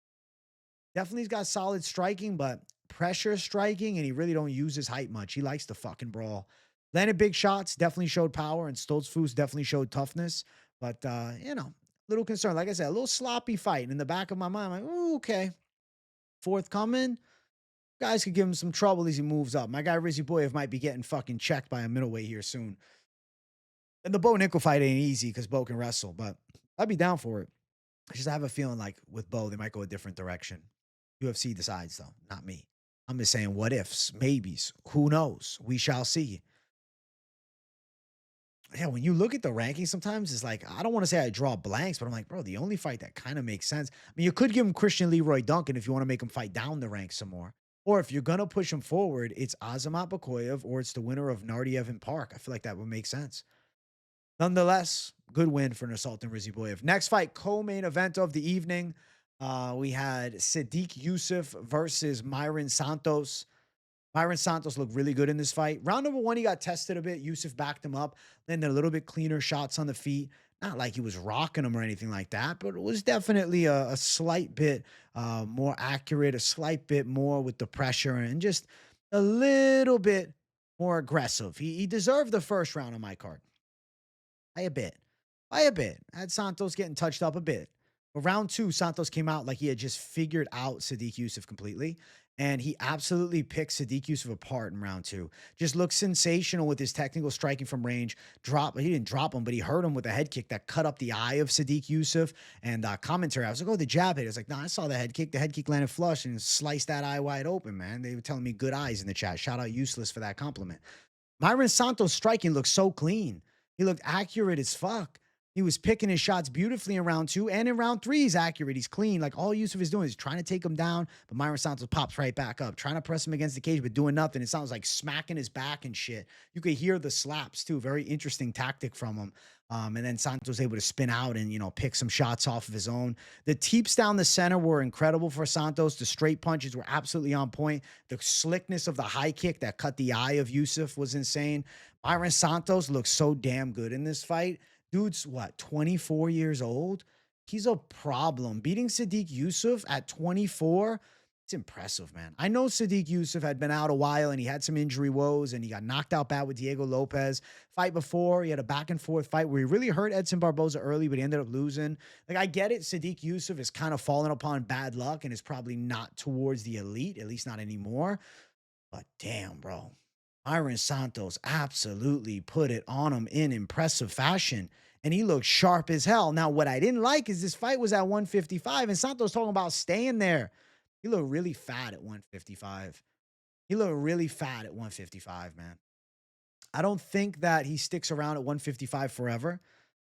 Definitely he's got solid striking, but pressure striking, and he really don't use his height much. He likes to fucking brawl. Landed big shots, definitely showed power, and Stoltzfus definitely showed toughness. But, you know, little concern. Like I said, a little sloppy fight. And in the back of my mind, I'm like, ooh, okay. Forthcoming. Guys could give him some trouble as he moves up. My guy Ruziboev might be getting fucking checked by a middleweight here soon. And the Bo Nickel fight ain't easy because Bo can wrestle, but I'd be down for it. I just have a feeling like with Bo, they might go a different direction. UFC decides, though, not me. I'm just saying what ifs, maybes. Who knows? We shall see. Yeah, when you look at the rankings, sometimes it's like, I don't want to say I draw blanks, but I'm like, bro, the only fight that kind of makes sense. I mean, you could give him Christian Leroy Duncan if you want to make him fight down the ranks some more. Or if you're going to push him forward, it's Azamat Bakoyev or it's the winner of Nardiev and Park. I feel like that would make sense. Nonetheless, good win for Nursultan Ruziboev. Next fight, co-main event of the evening. We had Sodiq Yusuff versus Mairon Santos. Mairon Santos looked really good in this fight. Round number one, he got tested a bit. Yusuff backed him up, landed a little bit cleaner shots on the feet. Not like he was rocking him or anything like that, but it was definitely a slight bit more accurate, a slight bit more with the pressure, and just a little bit more aggressive. He deserved the first round on my card. By a bit. By a bit. I had Santos getting touched up a bit. But round two, Santos came out like he had just figured out Sodiq Yusuff completely. And he absolutely picked Sodiq Yusuff apart in round two. Just looked sensational with his technical striking from range. He didn't drop him, but he hurt him with a head kick that cut up the eye of Sodiq Yusuff. And commentary, I was like, oh, the jab hit. I was like, nah, I saw the head kick. The head kick landed flush and sliced that eye wide open, man. They were telling me good eyes in the chat. Shout out Useless for that compliment. Mairon Santos' striking looked so clean. He looked accurate as fuck. He was picking his shots beautifully in round two. And in round three, he's accurate. He's clean. Like, all Yusuff is doing is trying to take him down, but Mairon Santos pops right back up, trying to press him against the cage, but doing nothing. It sounds like smacking his back and shit. You could hear the slaps, too. Very interesting tactic from him. And then Santos was able to spin out and, you know, pick some shots off of his own. The teeps down the center were incredible for Santos. The straight punches were absolutely on point. The slickness of the high kick that cut the eye of Yusuff was insane. Mairon Santos looked so damn good in this fight. Dude's, what, 24 years old? He's a problem. Beating Sodiq Yusuff at 24, it's impressive, man. I know Sodiq Yusuff had been out a while and he had some injury woes and he got knocked out bad with Diego Lopez. Fight before, he had a back-and-forth fight where he really hurt Edson Barboza early, but he ended up losing. Like, I get it. Sodiq Yusuff is kind of fallen upon bad luck and is probably not towards the elite, at least not anymore. But damn, bro. Myron Santos absolutely put it on him in impressive fashion, and he looked sharp as hell. Now, what I didn't like is this fight was at 155, and Santos talking about staying there. He looked really fat at 155. He looked really fat at 155, man. I don't think that he sticks around at 155 forever.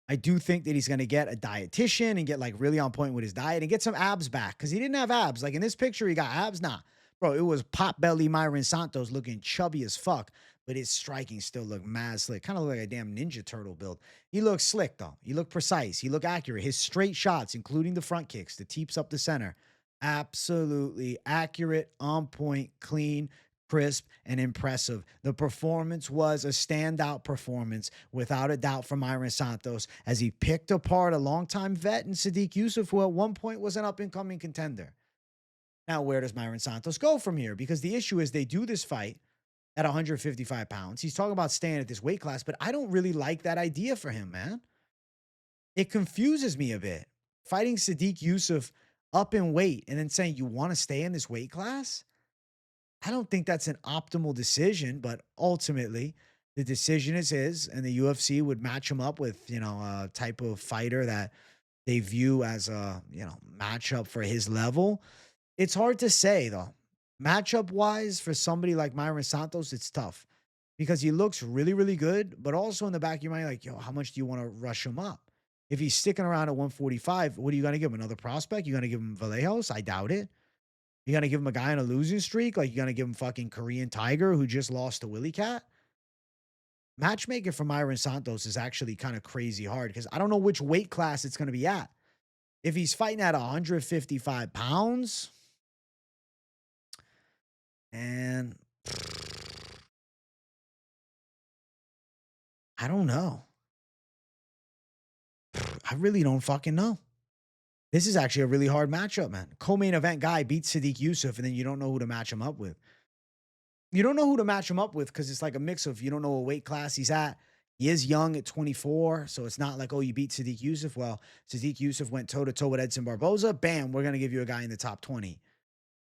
I do think that he's going to get a dietitian and get like really on point with his diet and get some abs back because he didn't have abs. Like in this picture, he got abs. Nah, bro, it was pot belly Myron Santos looking chubby as fuck, but his striking still looked mad slick. Kind of looked like a damn Ninja Turtle build. He looked slick though. He looked precise. He looked accurate. His straight shots, including the front kicks, the teeps up the center, absolutely accurate, on point, clean, crisp, and impressive. The performance was a standout performance, without a doubt, from Myron Santos as he picked apart a longtime vet in Sodiq Yusuff, who at one point was an up-and-coming contender. Now, where does Myron Santos go from here? Because the issue is they do this fight at 155 pounds. He's talking about staying at this weight class, but I don't really like that idea for him, man. It confuses me a bit. Fighting Sodiq Yusuff up in weight and then saying you want to stay in this weight class? I don't think that's an optimal decision, but ultimately the decision is his, and the UFC would match him up with, a type of fighter that they view as a, matchup for his level. It's hard to say though. Matchup wise, for somebody like Myron Santos, it's tough because he looks really, really good, but also in the back of your mind, like, yo, how much do you want to rush him up? If he's sticking around at 145, what are you going to give him? Another prospect? You going to give him Vallejos? I doubt it. You gonna give him a guy on a losing streak? Like you gonna give him fucking Korean Tiger who just lost to Willie Cat? Matchmaking for Myron Santos is actually kind of crazy hard because I don't know which weight class it's gonna be at. If he's fighting at 155 pounds, and I don't know. I really don't fucking know. This is actually a really hard matchup, man. Co-main event guy beats Sodiq Yusuff, and then you don't know who to match him up with. You don't know who to match him up with because it's like a mix of you don't know what weight class he's at. He is young at 24, so it's not like, oh, you beat Sodiq Yusuff. Well, Sodiq Yusuff went toe-to-toe with Edson Barboza. Bam, we're going to give you a guy in the top 20.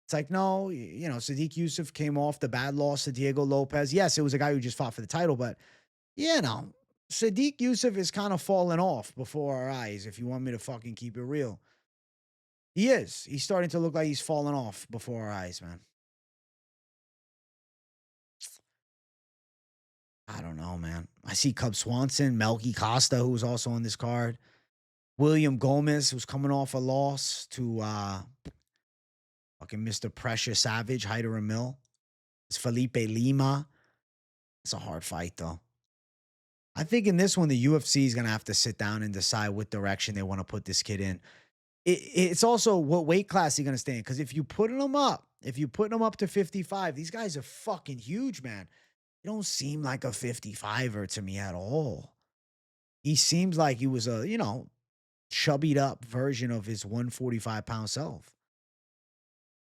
It's like, no, Sodiq Yusuff came off the bad loss to Diego Lopez. Yes, it was a guy who just fought for the title, but, Sodiq Yusuff is kind of falling off before our eyes, if you want me to fucking keep it real. He is. He's starting to look like he's falling off before our eyes, man. I don't know, man. I see Cub Swanson, Melky Costa, who was also on this card. William Gomes, who's coming off a loss to fucking Mr. Pressure Savage, Hyder Mill. It's Felipe Lima. It's a hard fight, though. I think in this one, the UFC is going to have to sit down and decide what direction they want to put this kid in. It's also what weight class he's going to stay in. Because if you put him up, to 55, these guys are fucking huge, man. He don't seem like a 55er to me at all. He seems like he was a, chubbied up version of his 145-pound self.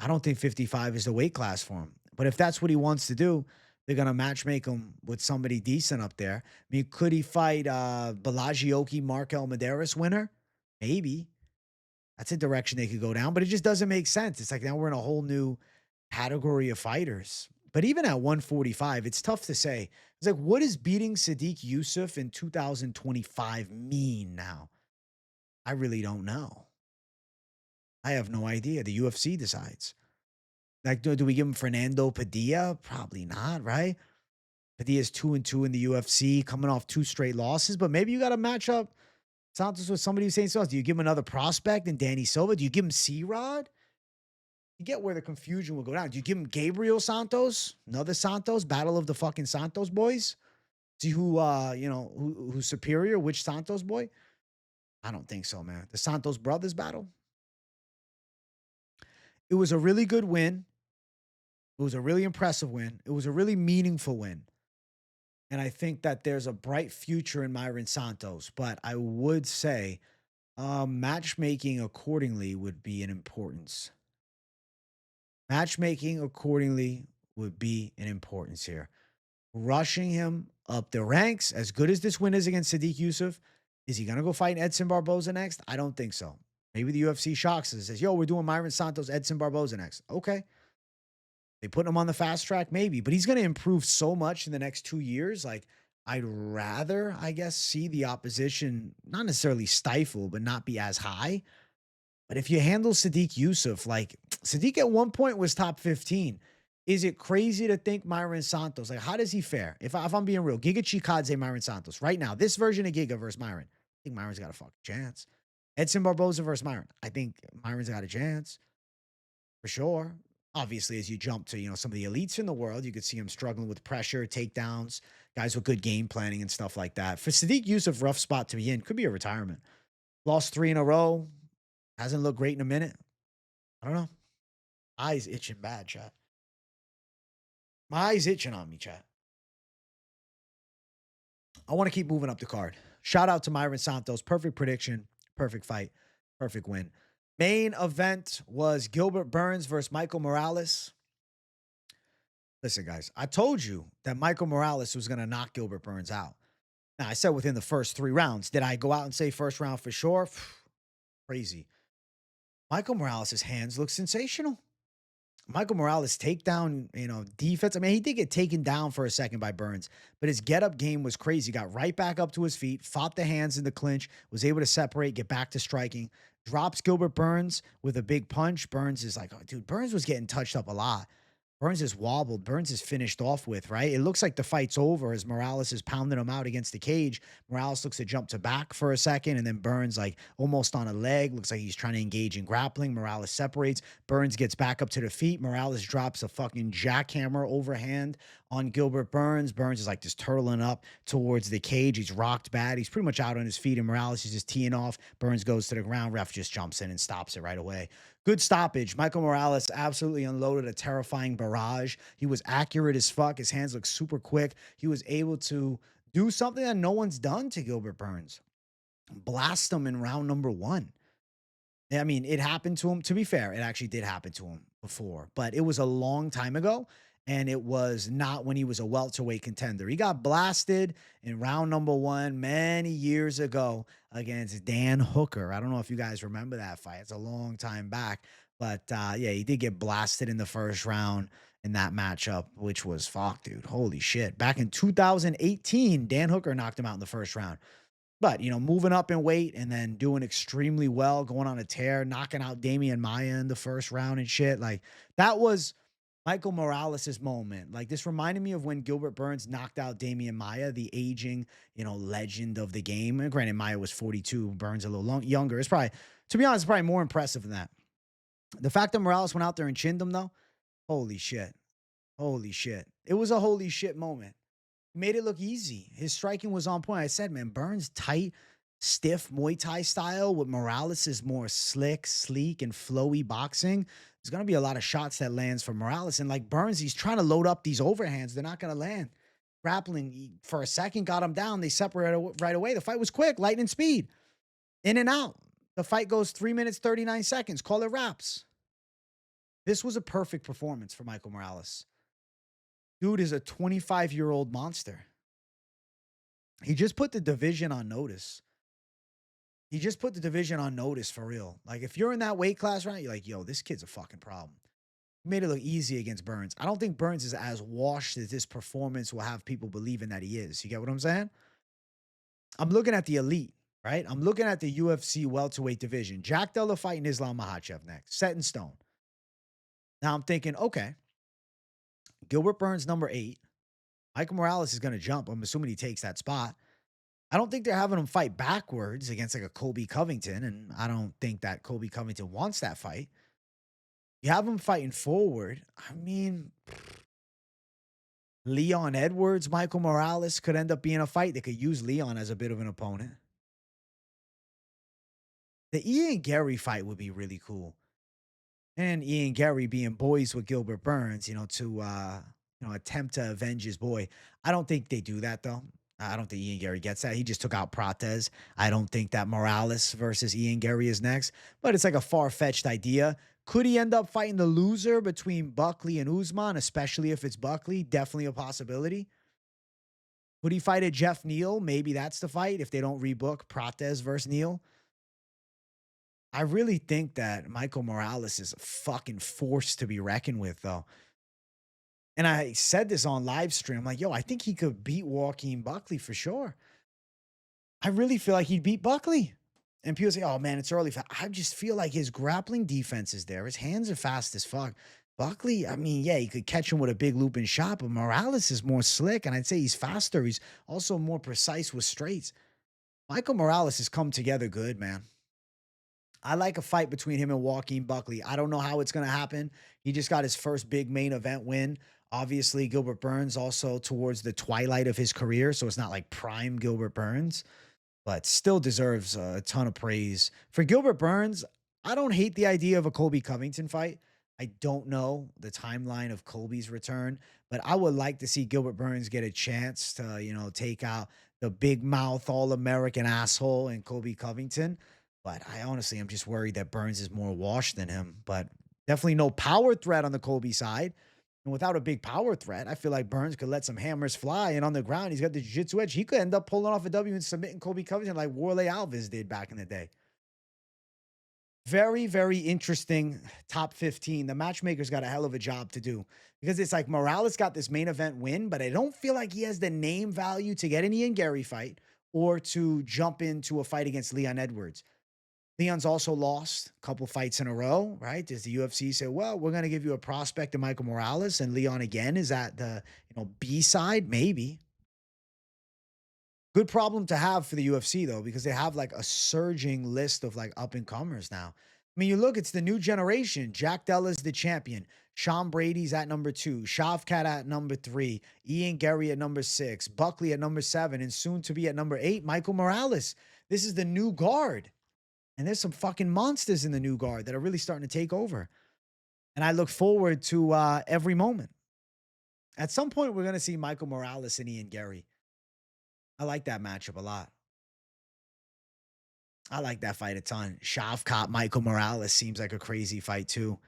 I don't think 55 is the weight class for him. But if that's what he wants to do, they're going to matchmake him with somebody decent up there. I mean, could he fight Belagioki, Markel Medeiros winner? Maybe. That's a direction they could go down, but it just doesn't make sense. It's like now we're in a whole new category of fighters. But even at 145, it's tough to say. It's like, what does beating Sodiq Yusuff in 2025 mean now? I really don't know. I have no idea. The UFC decides. Like, do we give him Fernando Padilla? Probably not, right? Padilla's 2-2 in the UFC, coming off 2 straight losses. But maybe you got to match up Santos with somebody who's saying so. Do you give him another prospect in Danny Silva? Do you give him C-Rod? You get where the confusion will go down. Do you give him Gabriel Santos? Another Santos? Battle of the fucking Santos boys? See who's superior? Which Santos boy? I don't think so, man. The Santos brothers battle. It was a really good win. It was a really impressive win. It was a really meaningful win. And I think that there's a bright future in Myron Santos. But I would say matchmaking accordingly would be an importance. Matchmaking accordingly would be an importance here. Rushing him up the ranks, as good as this win is against Sodiq Yusuff, is he going to go fight Edson Barboza next? I don't think so. Maybe the UFC shocks us and says, yo, we're doing Myron Santos, Edson Barboza next. Okay. They put him on the fast track, maybe, but he's going to improve so much in the next 2 years. Like, I'd rather, I guess, see the opposition not necessarily stifle, but not be as high. But if you handle Sodiq Yusuff, like Sodiq at one point was top 15. Is it crazy to think Mairon Santos? Like, how does he fare? If I'm being real, Giga Chikadze, Mairon Santos. Right now, this version of Giga versus Mairon. I think Myron's got a fucking chance. Edson Barboza versus Mairon. I think Myron's got a chance. For sure. Obviously, as you jump to, some of the elites in the world, you could see him struggling with pressure, takedowns, guys with good game planning and stuff like that. For Sodiq Yusuff, rough spot to be in. Could be a retirement. Lost 3 in a row. Hasn't looked great in a minute. I don't know. Eyes itching bad, chat. My eyes itching on me, chat. I want to keep moving up the card. Shout out to Mairon Santos. Perfect prediction. Perfect fight. Perfect win. Main event was Gilbert Burns versus Michael Morales. Listen, guys, I told you that Michael Morales was going to knock Gilbert Burns out. Now, I said within the first 3 rounds. Did I go out and say first round for sure? Crazy. Michael Morales' hands look sensational. Michael Morales takedown, defense. I mean, he did get taken down for a second by Burns, but his get-up game was crazy. Got right back up to his feet, fought the hands in the clinch, was able to separate, get back to striking, drops Gilbert Burns with a big punch. Burns is like, oh, dude, Burns was getting touched up a lot. Burns is wobbled. Burns is finished off with, right? It looks like the fight's over as Morales is pounding him out against the cage. Morales looks to jump to back for a second, and then Burns, like, almost on a leg. Looks like he's trying to engage in grappling. Morales separates. Burns gets back up to the feet. Morales drops a fucking jackhammer overhand on Gilbert Burns. Burns is like just turtling up towards the cage. He's rocked bad. He's pretty much out on his feet, and Morales is just teeing off. Burns goes to the ground. Ref just jumps in and stops it right away. Good stoppage. Michael Morales absolutely unloaded a terrifying barrage. He was accurate as fuck. His hands look super quick. He was able to do something that no one's done to Gilbert Burns. Blast him in round number 1. I mean, it happened to him. To be fair, it actually did happen to him before, but it was a long time ago, and it was not when he was a welterweight contender. He got blasted in round number 1 many years ago against Dan Hooker. I don't know if you guys remember that fight. It's a long time back, but yeah, he did get blasted in the first round in that matchup, which was fuck, dude. Holy shit. Back in 2018, Dan Hooker knocked him out in the first round. But, moving up in weight and then doing extremely well, going on a tear, knocking out Damian Maia in the first round and shit. Like, that was Michael Morales' moment. Like, this reminded me of when Gilbert Burns knocked out Damian Maia, the aging, legend of the game. And granted, Maia was 42, Burns a little younger. It's probably, to be honest, it's probably more impressive than that. The fact that Morales went out there and chinned him, though, holy shit. Holy shit. It was a holy shit moment. Made it look easy. His striking was on point. I said, man, Burns tight, stiff Muay Thai style with Morales is more slick, sleek, and flowy boxing. There's going to be a lot of shots that lands for Morales. And like Burns, he's trying to load up these overhands. They're not going to land. Grappling for a second, got him down. They separated right away. The fight was quick, lightning speed. In and out. The fight goes 3 minutes, 39 seconds. Call it wraps. This was a perfect performance for Michael Morales. Dude is a 25-year-old monster. He just put the division on notice. He just put the division on notice for real. Like, if you're in that weight class, right, you're like, yo, this kid's a fucking problem. He made it look easy against Burns. I don't think Burns is as washed as this performance will have people believing that he is. You get what I'm saying? I'm looking at the elite, right? I'm looking at the UFC welterweight division. Jack Della fighting Islam Makhachev next. Set in stone. Now I'm thinking, okay, Gilbert Burns, number 8. Michael Morales is going to jump. I'm assuming he takes that spot. I don't think they're having him fight backwards against like a Colby Covington, and I don't think that Colby Covington wants that fight. You have him fighting forward. I mean, Leon Edwards, Michael Morales could end up being a fight. They could use Leon as a bit of an opponent. The Ian Gary fight would be really cool. And Ian Gary being boys with Gilbert Burns, to attempt to avenge his boy. I don't think they do that, though. I don't think Ian Gary gets that. He just took out Prates. I don't think that Morales versus Ian Gary is next, but it's like a far-fetched idea. Could he end up fighting the loser between Buckley and Usman, especially if it's Buckley? Definitely a possibility. Could he fight a Jeff Neal? Maybe that's the fight if they don't rebook Prates versus Neal. I really think that Michael Morales is a fucking force to be reckoned with, though. And I said this on live stream. I'm like, yo, I think he could beat Joaquin Buckley for sure. I really feel like he'd beat Buckley. And people say, oh man, it's early. I just feel like his grappling defense is there. His hands are fast as fuck. Buckley, I mean, yeah, you could catch him with a big looping shot, but Morales is more slick. And I'd say he's faster. He's also more precise with straights. Michael Morales has come together good, man. I like a fight between him and Joaquin Buckley. I don't know how it's going to happen. He just got his first big main event win. Obviously, Gilbert Burns also towards the twilight of his career, so it's not like prime Gilbert Burns, but still deserves a ton of praise. For Gilbert Burns, I don't hate the idea of a Colby Covington fight. I don't know the timeline of Colby's return, but I would like to see Gilbert Burns get a chance to, take out the big mouth All-American asshole in Colby Covington. But I honestly am just worried that Burns is more washed than him. But definitely no power threat on the Colby side. And without a big power threat, I feel like Burns could let some hammers fly. And on the ground, he's got the jiu-jitsu edge. He could end up pulling off a W and submitting Colby Covington like Warley Alves did back in the day. Very, very interesting top 15. The matchmaker's got a hell of a job to do because it's like Morales got this main event win, but I don't feel like he has the name value to get an Ian Gary fight or to jump into a fight against Leon Edwards. Leon's also lost a couple fights in a row, right? Does the UFC say, well, we're going to give you a prospect to Michael Morales, and Leon again is at the B side? Maybe. Good problem to have for the UFC, though, because they have like a surging list of like up-and-comers now. I mean, you look, it's the new generation. Jack Della's the champion. Sean Brady's at number 2. Shavkat at number 3. Ian Gary at number 6. Buckley at number 7. And soon to be at number 8, Michael Morales. This is the new guard. And there's some fucking monsters in the new guard that are really starting to take over. And I look forward to every moment. At some point, we're going to see Michael Morales and Ian Gary. I like that matchup a lot. I like that fight a ton. Shavkat, Michael Morales seems like a crazy fight too.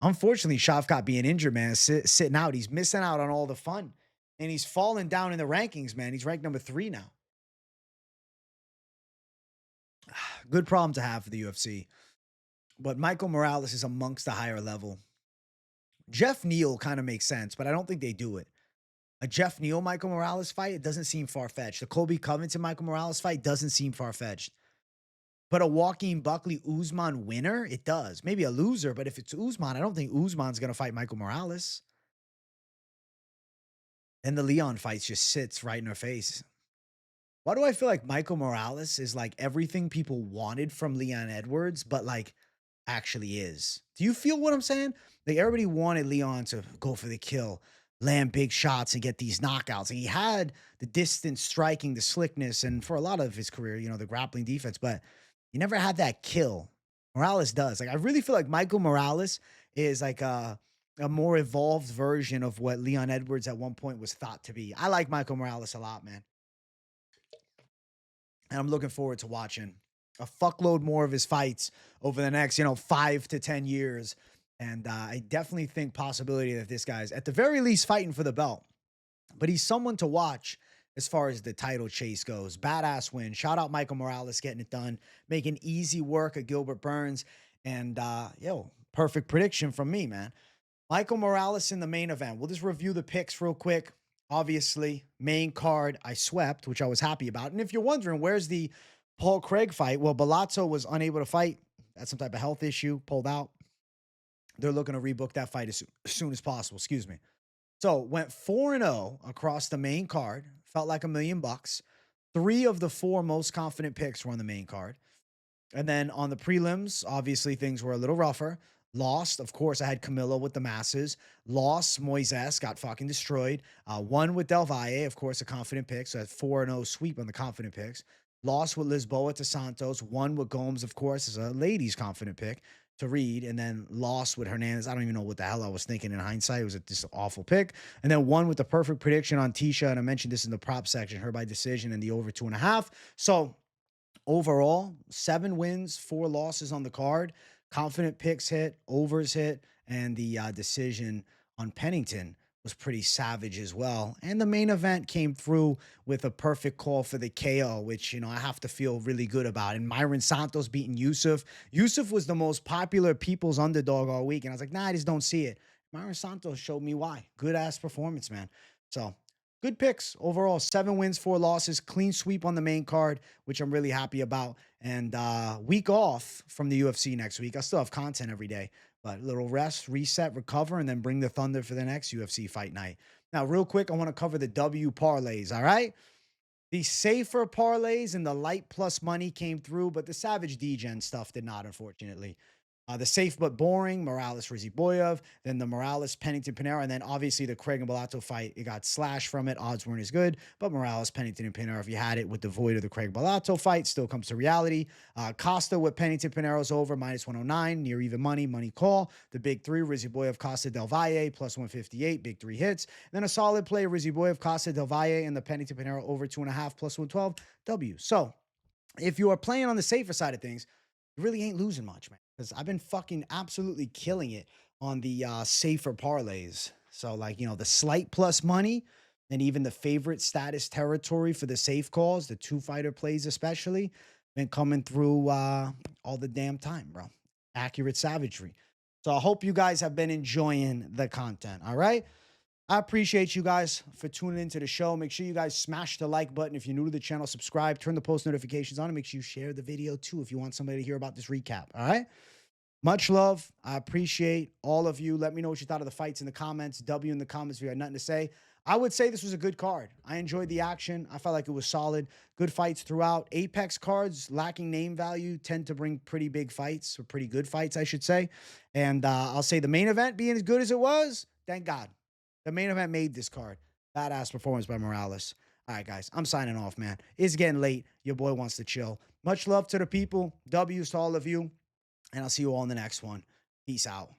Unfortunately, Shavkat being injured, man, sitting out. He's missing out on all the fun. And he's falling down in the rankings, man. He's ranked number 3 now. Good problem to have for the UFC. But Michael Morales is amongst the higher level. Jeff Neal kind of makes sense, but I don't think they do it. A Jeff Neal Michael Morales fight, it doesn't seem far-fetched. The Colby Covington Michael Morales fight doesn't seem far-fetched. But a Joaquin Buckley Usman winner, it does. Maybe a loser, but if it's Usman, I don't think Usman's going to fight Michael Morales. And the Leon fight just sits right in her face. Why do I feel like Michael Morales is like everything people wanted from Leon Edwards, but like actually is? Do you feel what I'm saying? Like everybody wanted Leon to go for the kill, land big shots and get these knockouts. And he had the distance striking, the slickness, and for a lot of his career, the grappling defense, but he never had that kill. Morales does. Like I really feel like Michael Morales is like a more evolved version of what Leon Edwards at one point was thought to be. I like Michael Morales a lot, man. And I'm looking forward to watching a fuckload more of his fights over the next, 5 to 10 years. And I definitely think possibility that this guy's at the very least fighting for the belt. But he's someone to watch as far as the title chase goes. Badass win. Shout out Michael Morales getting it done. Making easy work of Gilbert Burns. And, perfect prediction from me, man. Michael Morales in the main event. We'll just review the picks real quick. Obviously, main card, I swept, which I was happy about. And if you're wondering, where's the Paul Craig fight? Well, Bellato was unable to fight. That's some type of health issue, pulled out. They're looking to rebook that fight as soon as possible. Excuse me. So went 4-0 across the main card. Felt like $1 million. 3 of the 4 most confident picks were on the main card. And then on the prelims, obviously things were a little rougher. Lost, of course, I had Camilo with the masses. Lost, Moisés got fucking destroyed. Won with DelValle, of course, a confident pick. So I had 4-0 sweep on the confident picks. Lost with Lisboa to Santos. Won with Gomes, of course, as a ladies' confident pick to read. And then lost with Hernandez. I don't even know what the hell I was thinking in hindsight. It was just an awful pick. And then won with the perfect prediction on Tisha. And I mentioned this in the prop section, her by decision and the over 2.5. So overall, 7 wins, 4 losses on the card. Confident picks hit, overs hit, and the decision on Pennington was pretty savage as well. And the main event came through with a perfect call for the KO, which, I have to feel really good about. And Mairon Santos beating Yusuff. Yusuff was the most popular people's underdog all week. And I was like, nah, I just don't see it. Mairon Santos showed me why. Good ass performance, man. So good picks overall. 7 wins, 4 losses, clean sweep on the main card, which I'm really happy about. And week off from the UFC next week. I still have content every day, but a little rest, reset, recover, and then bring the thunder for the next UFC fight night. Now, real quick, I want to cover the W parlays. All right. The safer parlays and the light plus money came through, but the Savage Degen stuff did not, unfortunately. The safe but boring, Morales Ruziboev, then the Morales Pennington Pinheiro, and then obviously the Craig and Bellato fight. It got slashed from it. Odds weren't as good, but Morales, Pennington, and Pinheiro, if you had it with the void of the Craig Bellato fight, still comes to reality. Costa with Pennington Pinheiro's over, minus 109, near even money, money call. The big three, Ruziboev, Costa, DelValle, plus 158, big 3 hits. Then a solid play, Ruziboev, Costa, DelValle, and the Pennington Pinheiro over 2.5, plus 112, W. So if you are playing on the safer side of things, you really ain't losing much, man. Because I've been fucking absolutely killing it on the safer parlays. So, like, the slight plus money and even the favorite status territory for the safe calls, the 2-fighter plays especially, been coming through all the damn time, bro. Accurate savagery. So I hope you guys have been enjoying the content, all right? I appreciate you guys for tuning into the show. Make sure you guys smash the like button. If you're new to the channel, subscribe, turn the post notifications on, and make sure you share the video too if you want somebody to hear about this recap. All right? Much love. I appreciate all of you. Let me know what you thought of the fights in the comments. W in the comments if you had nothing to say. I would say this was a good card. I enjoyed the action. I felt like it was solid. Good fights throughout. Apex cards, lacking name value, tend to bring pretty big fights, or pretty good fights, I should say. And I'll say the main event being as good as it was, thank God. The main event made this card. Badass performance by Morales. All right, guys, I'm signing off, man. It's getting late. Your boy wants to chill. Much love to the people. W's to all of you. And I'll see you all in the next one. Peace out.